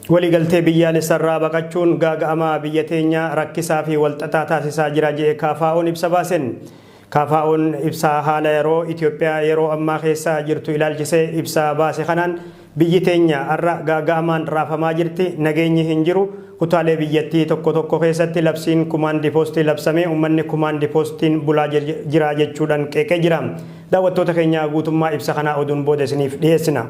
waliigaltee biyyaalessarraa baqachuun gaaga'amaa biyya teenya rakkisaa fi walxaxaa taasisaa jira jedhe KFO'n ibsa baasen. KFO'n ibsa haala yeroo Itoophiyaa yeroo ammaa keessa jirtu ilaalchisee ibsa baase kanaan biyyi teenya har'a gaaga'amaan raafamaa jirti, nageenyi hin jiru. Kutaalee biyyattii tokko tokko keessatti labsiin kumaandii poostii labsamee uummanni kumaandii poostiin bulaa jira jechuudhaan qeeqee jira. Daawwattoota keenya guutummaa ibsa kanaa oduun booda isiniif dhiyeessina.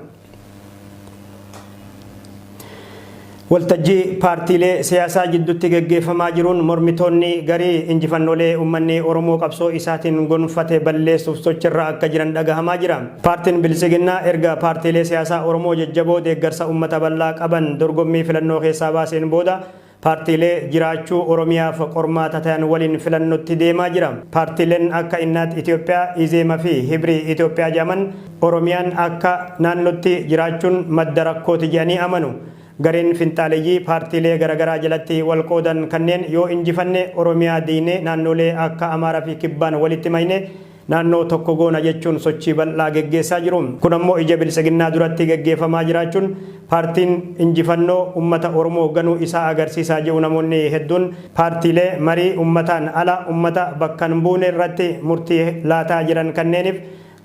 Waltajjii paartiilee siyaasaa jidduutti gaggeeffamaa jiruun mormitoonni garii injifannoolee uummanni Oromoo qabsoo isaatiin gonfate balleessuuf sochirra akka jiran dhagahamaa jira. Paartiin Bilisiginnaa erga paartiilee siyaasaa Oromoo jajjaboo deeggarsa uummata bal'aa qaban dorgommii filannoo keessaa baaseen booda paartiilee jiraachuu Oromiyaaf qormaata ta'an waliin filannootti deemaa jira. Paartiileen akka Innaat Itoophiyaa, Izeema fi Hibrii Itoophiyaa jedhaman Oromiyaan akka naannootti jiraachuun madda rakkooti jedhanii amanu. Gareen finxaaleeyyii paartiilee garaagaraa jalatti wal qoodan kanneen yoo injifanne Oromiyaa diinee naannolee akka Amaaraa fi Kibbaan walitti mayne naannoo tokko goona jechuun sochii bal'aa geggeessaa jiru. Kun ammoo ija Bilisiginnaa duratti geggeeffamaa jiraachuun paartiin injifannoo uummata Oromoo ganuu isaa agarsiisaa jiru. Namoonni hedduun paartiilee marii uummataan ala uummata bakka hin buune irratti murtii laataa jiran kanneeniif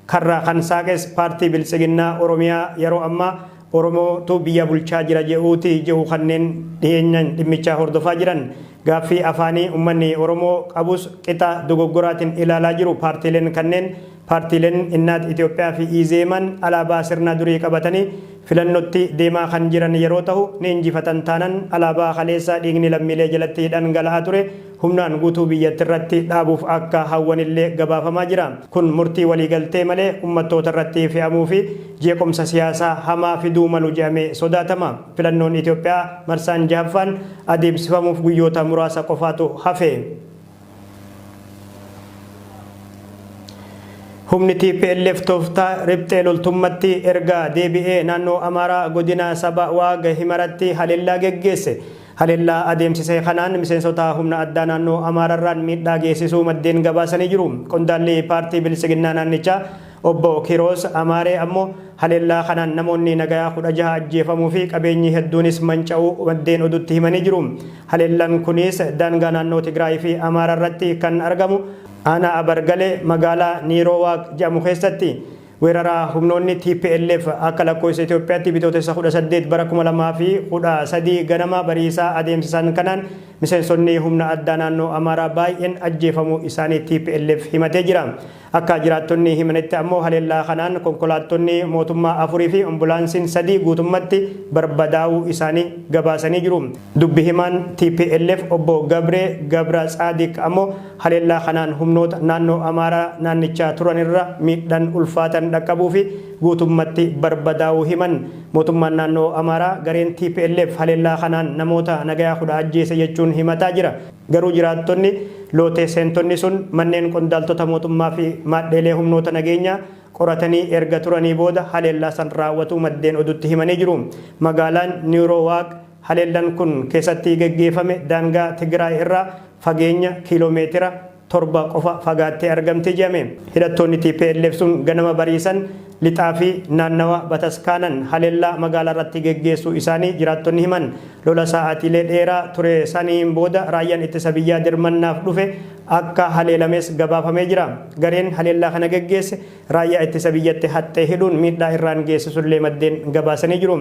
karraa kan saaqes paartii Bilisiginnaa Oromiyaa yeroo ammaa Oromootu biyya bulchaa jira je'uuti jehu kanneen dhiyeenyaan dhimmichaa hordofaa jiran. Gaaffii afaanii uummanni Oromoo qabus qixa dogoggoraatiin ilaalaa jiru. Paartiileen kanneen paartiileen Innaat Itoophiyaa fi Izeeman alaabaa sirna durii qabatanii filannootti deemaa kan jiran yeroo ta'u ni injifatan taanan alaabaa kaleessaa dhiigni lammiilee jalatti dhangala'aa ture humnaan guutuu biyyatti irratti dhaabuuf akka hawwanillee gabaafamaa jira. Kun murtii waliigaltee malee uummattoota irratti fe'amuu fi jeequmsa siyaasaa hamaa fiduu malu jedhamee sodaatama. Filannoon Itoophiyaa marsaan jahaffaan adeemsifamuuf guyyoota muraasa qofaatu hafe. Humni TPLF tooftaa riphxee loltummatti erga deebi'ee naannoo Amaaraa godina Saba Waaga Himaratti haleellaa geggeesse. Haleellaa adeemsisee kanaan miseensota humna addaa naannoo Amaararraan miidhaa geessisuu maddeen gabaasanii jiru. Qondaalli paartii Bilisiginnaa naannichaa obbo Kiroos Amaaree ammoo haleellaa kanaan namoonni nagayaa 16 ajjeefamuu fi qabeenyi hedduunis manca'uu maddeen oduutti himanii jiru. Haleellaan kunis daangaa naannoo Tigraay fi Amaararratti kan argamu aanaa Abargalee magaalaa Niiroowaaq jedhamu keessatti. Weeraraa humnoonni TPLF akka lakkoofsa Itoophiyaatti bitootessa 18 bara 2013 ganama bariisaa adeemsisan kanaan miseensonni humna addaa naannoo Amaaraa baay'een ajjeefamuu isaanii TPLF himatee jira. Akka jiraattonni himanitti ammoo haleellaa kanaan konkolaattonni mootummaa 4 fi ambulaansiin 3 guutummaatti barbadaa'uu isaanii gabaasanii jiru. Dubbi himaan TPLF obbo Gabree Gabra Tsaadiq ammoo haleellaa kanaan humnoota naannoo Amaaraa naannichaa turanirra miidhaan ulfaatan dhaqqabuu fi guutummatti barbadaa'uu himan. Mootummaan naannoo Amaaraa gareen TPLF haleellaa kanaan namoota nagayaa 10 ajjeese jechuun himataa jira. Garuu jiraattonni lootee seentonni sun manneen qondaaltota mootummaa fi maadheelee humnoota nageenyaa qoratanii erga turanii booda haleellaa san raawwatu maddeen oduutti himanii jiru. Magaalaan Niiroowaaq haleellaan kun keessatti geggeeffame daangaa Tigraay irraa fageenya kiiloomeetira 7 qofa fagaattee argamte jedhame. Hidhattoonni TPLF sun ganama bariisan lixaa fi naannawa bataskaanan haleellaa magaalaa irratti geggeessuu isaanii jiraattonni himan. Lola sa'aatiilee dheeraa ture saniin booda raayyaan ittisa biyyaa dirmannaaf dhufe akka haleelames gabaafamee jira. Gareen haleellaa kana geggeesse raayyaa ittisa biyyatti haxxee hidhuun miidhaa irraan geessisullee maddeen gabaasanii jiru.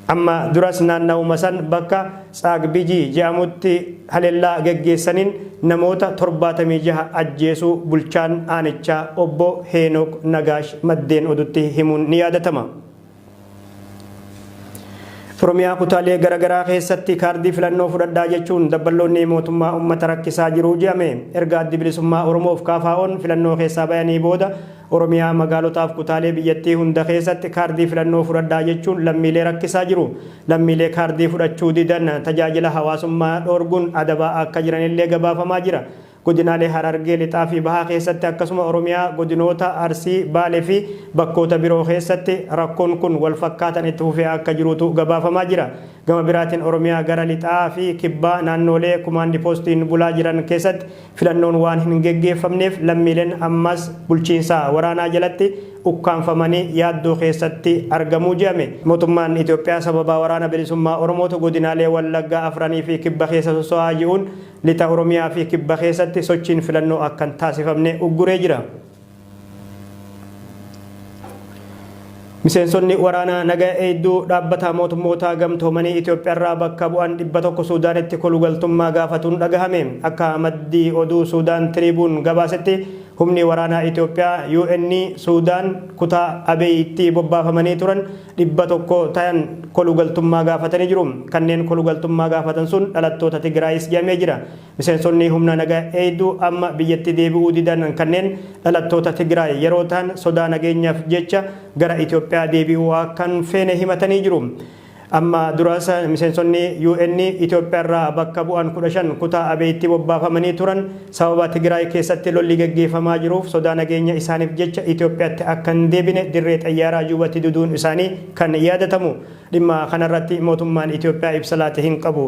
Amma duras naannawuma san bakka Tsaagbijii jedhamutti haleellaa geggeessaniin namoota 76 ajjeesuu bulchaan aanichaa obbo Heenok Nagaash maddeen oduutti himuun ni yaadatama. Oromiyaa kutaalee garaagaraa keessatti kaardii filannoo fudhadhaa jechuun dabballoonni mootummaa uummata rakkisaa jiru jedhame. Erga addi bilisummaa Oromoof KFO'n filannoo keessaa bayanii booda Oromiyaa magaalotaaf kutaalee biyyattii hunda keessatti kaardii filannoo fudhadhaa jechuun lammiilee rakkisaa jiru. Lammiilee kaardii fudhachuu didan tajaajila hawaasummaa dhoorguun adabaa akka jiranillee gabaafamaa jira. godinaalee Harargee lixaa fi bahaa keessatti akkasuma Oromiyaa godinoota Arsii Baalee fi bakkoota biroo keessatti rakkoon kun wal fakkaatan itti fufee akka jirutu gabaafamaa jira. Gama biraatiin Oromiyaa gara lixaa fi kibbaa naannolee kumaandi poostiin bulaa jiran keessatti filannoon waan hin geggeeffamneef lammiileen ammas bulchiinsa waraanaa jalatti ukkaanfamanii yaaddoo keessatti argamuu jedhame. Mootummaan Itoophiyaa sababa waraana bilisummaa Oromootu godinaalee Wallaggaa afranii fi kibba keessa soso'aa jiruun lixa Oromiyaa fi kibba keessatti sochiin filannoo akka hin taasifamne ugguree jira. Miseensonni waraana nagaa eegduu dhaabbata mootummoota gamtoomanii Itoophiyaarraa bakka bu'an 100 Suudaanitti kolugaltummaa gaafatuun dhagahame. Akka maddii oduu Suudaan Tiriibuun gabaasetti humni waraanaa Itoophiyaa UN Suudaan kutaa Abeeyitti bobbaafamanii turan 100 ta'an kolugaltummaa gaafatanii jiru. Kanneen kolugaltummaa gaafatan sun dhalattoota Tigraayis jedhamee jira. Miseensonni humna nagaa eegduu amma biyyatti deebi'uu didan kanneen dhalattoota Tigraay yeroo ta'an sodaa nageenyaaf jecha gara Itoophiyaa deebi'uu akka hin feene himatanii jiru. Amma durasa miseensonni UN Itoophiyaarraa bakka bu'an 15 kutaa Abeeyitti bobbaafamanii turan sababa Tigraay keessatti lolli gaggeeffamaa jiruuf sodaa nageenya isaaniif jecha Itoophiyaatti akka hin deebine dirree xayyaaraa Juubatti duduun isaanii kan yaadatamu. Dhimma kanarratti mootummaan Itoophiyaa ibsa laate hin qabu.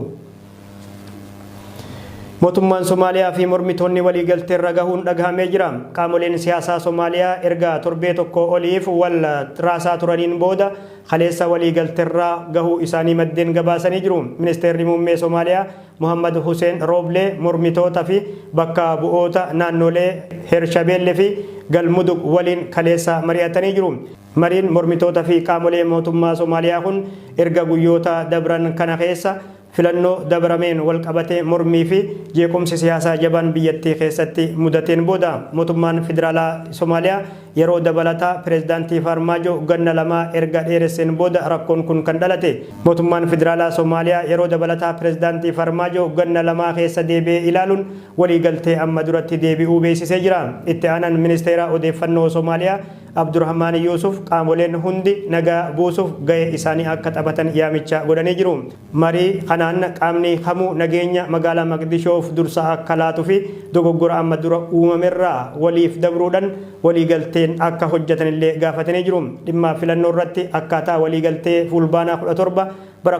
Mootummaan Somaaliyaa fi mormitoonni waliigaltee irra gahuun dhagahamee jira. Qaamoleen siyaasaa Somaaliyaa erga torbee tokko oliif wal raasaa turaniin booda kaleessa waliigaltee irra gahuu isaanii maddeen gabaasanii jiru. Ministeerri muummee Somaaliyaa Muhammad Hussein Rooblee mormitoota fi bakka bu'oota naannolee Hirshabeelle fi Galmudug waliin kaleessa mari'atanii jiru. Mariin mormitoota fi qaamolee mootummaa Somaaliyaa kun erga guyyoota dabran kana keessa filannoo dabrameen wal qabatee mormii fi jeequmsi siyaasaa jabaan biyyattii keessatti mudateen booda mootummaan federaalaa Somaaliyaa yeroo dabalataa pireezidaantii Farmaajo ganna lama erga dheeresseen booda rakkoon kun kan dhalate. Mootummaan federaalaa Somaaliyaa yeroo dabalataa pireezidaantii Farmaajo ganna lama keessa deebi'ee ilaaluun waliigaltee amma duratti deebi'uu beeksisee jira. Itti aanaan ministeera odeeffannoo Somaaliyaa Abdurrahmaan Yusuf qaamoleen hundi nagaa buusuuf gahee isaanii akka taphatan yaamicha godhanii jiru. Marii kanaan qaamni kamuu nageenya magaalaa Maqdishoof dursa akka laatuu fi dogoggora amma dura uumamerraa waliif dabruudhaan waliigalteen akka hojjetan illee gaafatanii jiru. Dhimma filannoo irratti akkaataa waliigaltee fulbaanaa 17 bara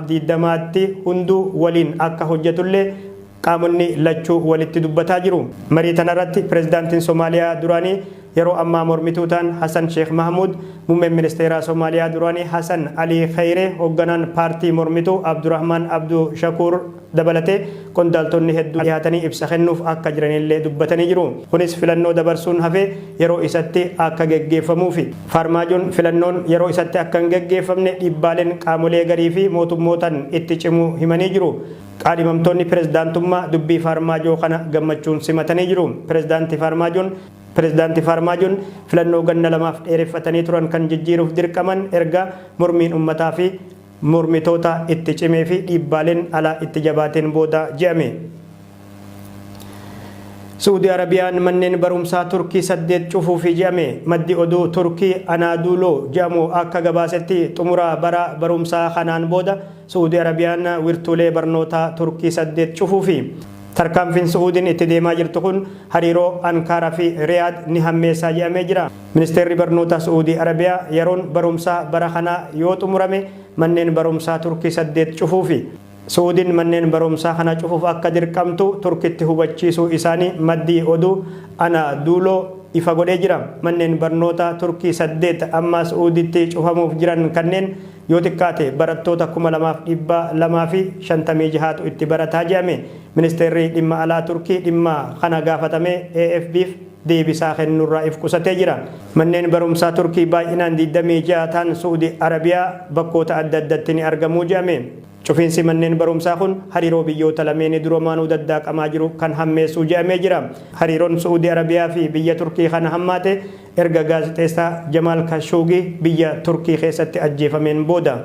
2020tti hunduu waliin akka hojjetullee qaamonni lachuu walitti dubbataa jiru. Marii tanarratti pireezidaantiin Somaaliyaa duraanii yeroo ammaa mormituu ta'an Hassan Sheikh Mahmud, muummeen ministeeraa Somaaliyaa duraanii Hassan Ali Khayre, hoogganaan paartii mormituu Abdurrahman Abdu Shakur dabalatee qondaaltonni hedduu dhiyaatanii ibsa kennuuf akka jiranillee dubbatanii jiru. Kunis filannoo dabarsuun hafee yeroo isatti akka geggeeffamuufi. Farmaajoon filannoon yeroo isatti akka hin geggeeffamne dhiibbaaleen qaamolee garii fi mootummootaan itti cimuu himanii jiru. Qaadhimamtoonni pireezidaantummaa dubbii Farmaajoo kana gammachuun simatanii jiru. Pireezidaantii Farmaajoon filannoo ganna lamaaf dheereffatanii turan kan jijjiiruuf dirqaman erga mormiin uummataa fi mormitoota itti cimee fi dhiibbaaleen alaa itti jabaateen booda jedhame. Saudi Arabiyaan manneen barumsaa Turkii 8 cufuuf jedhame. Maddi oduu Turkii Anadolu jedhamu akka gabaasetti xumura bara barumsaa kanaan booda Saudi Arabiyaan wirtuulee barnootaa Turkii 8 cufuufi. Tarkaanfiin Saa'udiin itti deemaa jirtu kun hariiroo Ankaaraa fi Riyaad ni hammeessaa jedhamee jira. Ministeerri barnoota Saudi Arabiyaa yeroon barumsaa bara kanaa yoo xumurame manneen barumsaa Turkii 8 cufuufi. Saa'udiin manneen barumsaa kana cufuuf akka dirqamtu Turkiitti hubachiisuu isaanii maddii oduu Anadolu ifa godhee jira. Manneen barnoota Turkii 8 amma Saa'uditti cufamuuf jiran kanneen yoo xiqqaate barattoota 2,256 itti barataa jedhame. Ministeerri dhimma alaa Turkii dhimma kana gaafatame AFP'f deebisaa kennuurraa if qusatee jira. Manneen barumsaa Turkii baay'inaan 26 ta'an Saudi Arabiyaa bakkoota adda addaatti ni argamuu jedhame. Cufiinsi manneen barumsaa kun hariiroo biyyoota lameenii duroomaanuu daddaaqamaa jiru kan hammeessuu jedhamee jira. Hariiroon Saudi Arabiyaa fi biyya Turkii kana hammaate erga gaazexeessaa Jamaal Khashoggi biyya Turkii keessatti ajjeefameen booda.